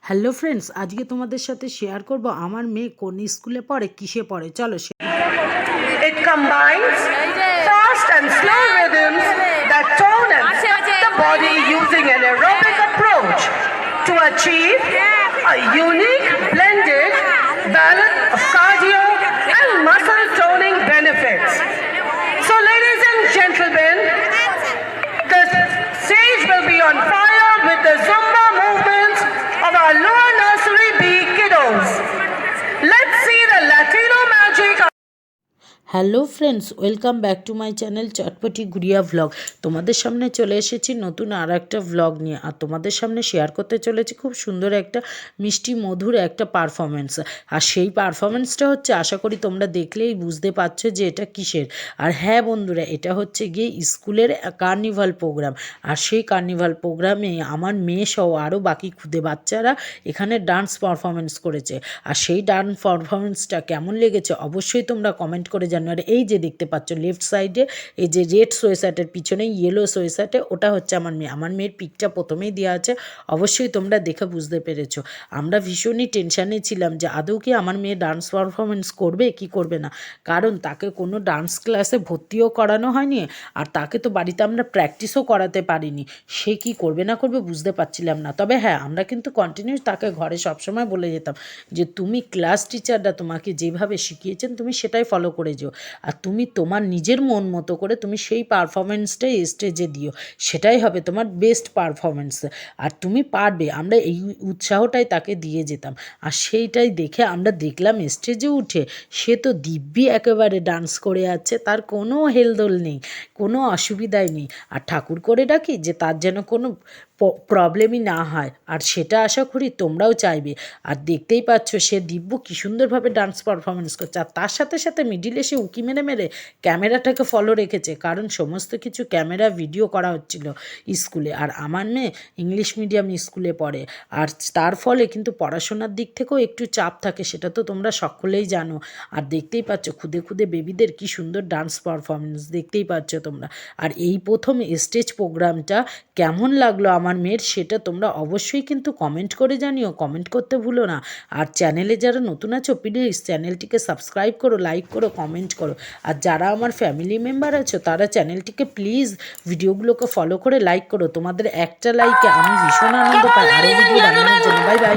Hello friends, আজকে তোমাদের সাথে শেয়ার করব আমার মেয়ে কোন স্কুলে পড়ে, কিসে পড়ে। চলো। It combines fast and slow rhythms that tone the body using an aerobic approach to achieve a unique blended balance of cardio and muscle toning benefits. So ladies and gentlemen, the stage will be on fire with the Zumba movements of our lower nursery B kiddos. Let's see the Latino magic. Hello friends, welcome back to my channel chotpoti Guriya vlog. তোমাদের সামনে চলে এসেছি নতুন আর একটা vlog নিয়ে, আর তোমাদের সামনে share করতে চলেছি খুব সুন্দর একটা মিষ্টি মধুর একটা পারফরমেন্স। আর সেই পারফরমেন্সটা হচ্ছে, আশা করি তোমরা দেখলেই বুঝতে পারছো যে এটা কিসের। আর হ্যাঁ বন্ধুরা, এটা হচ্ছে গিয়ে স্কুলের কার্নিভাল প্রোগ্রাম। আর সেই কার্নিভাল প্রোগ্রামে আমার মেয়ে সহ আরও বাকি খুদে বাচ্চারা এখানে ডান্স পারফরমেন্স করেছে। আর সেই ডান্স পারফরমেন্সটা কেমন লেগেছে অবশ্যই তোমরা কমেন্ট করে জানো। আর এই যে দেখতে পাচ্ছ লেফট সাইডে, এই যে রেড সোয়েসার্টের পিছনে ইয়েলো সোয়েসার্টে, ওটা হচ্ছে আমার মেয়ে। আমার মেয়ের পিকটা প্রথমেই দেওয়া আছে, অবশ্যই তোমরা দেখে বুঝতে পেরেছো। আমরা ভীষণই টেনশানে ছিলাম যে আদৌ কি আমার মেয়ে ডান্স পারফরমেন্স করবে কি করবে না, কারণ তাকে কোনো ডান্স ক্লাসে ভর্তিও করানো হয়নি, আর তাকে তো বাড়িতে আমরা প্র্যাকটিসও করাতে পারিনি। সে কি করবে না করবে বুঝতে পারছিলাম না। তবে হ্যাঁ, আমরা কিন্তু কন্টিনিউ তাকে ঘরে সবসময় বলে যেতাম যে তুমি ক্লাস টিচাররা তোমাকে যেভাবে শিখিয়েছেন তুমি সেটাই ফলো করে যেও, আর তুমি তোমার নিজের মন মতো করে তুমি সেই পারফরমেন্সটাই স্টেজে দিও, সেটাই হবে তোমার বেস্ট পারফরমেন্স। আর তুমি পারবে, আমরা এই উৎসাহটাই তাকে দিয়ে যেতাম। আর সেইটাই দেখে আমরা দেখলাম স্টেজে উঠে সে তো দিব্যি একেবারে ডান্স করে যাচ্ছে, তার কোনো হেলদোল নেই, কোনো অসুবিধাই নেই। আর ঠাকুর করে ডাকি যে তার যেন কোনো প্রবলেমই না হয়, আর সেটা আশা করি তোমরাও চাইবে। আর দেখতেই পাচ্ছ সে দিব্য কী সুন্দরভাবে ডান্স পারফরমেন্স করছে, আর তার সাথে সাথে মিডিলে সে উঁকি মেরে মেরে ক্যামেরাটাকে ফলো রেখেছে, কারণ সমস্ত কিছু ক্যামেরা ভিডিও করা হচ্ছিল স্কুলে। আর আমার মেয়ে ইংলিশ মিডিয়াম স্কুলে পড়ে, আর তার ফলে কিন্তু পড়াশোনার দিক থেকেও একটু চাপ থাকে, সেটা তো তোমরা সকলেই জানো। আর দেখতেই পাচ্ছ খুদে খুদে বেবিদের কি সুন্দর ডান্স পারফরমেন্স দেখতেই পাচ্ছ তোমরা। আর এই প্রথম স্টেজ প্রোগ্রামটা কেমন লাগলো আমার মেয়ের, সেটা তোমরা অবশ্যই কিন্তু কমেন্ট করে জানিও, কমেন্ট করতে ভুলো না। আর চ্যানেলে যারা নতুন আছো প্লিজ চ্যানেলটিকে সাবস্ক্রাইব করো, লাইক করো, কমেন্ট করো। আর যারা আমার ফ্যামিলি মেম্বার আছো তারা চ্যানেলটিকে প্লিজ ভিডিওগুলোকে ফলো করে লাইক করো। তোমাদের একটা লাইকে আমি ভীষণ আনন্দ পাই আরও ভিডিও বানানোর জন্য। Bye bye.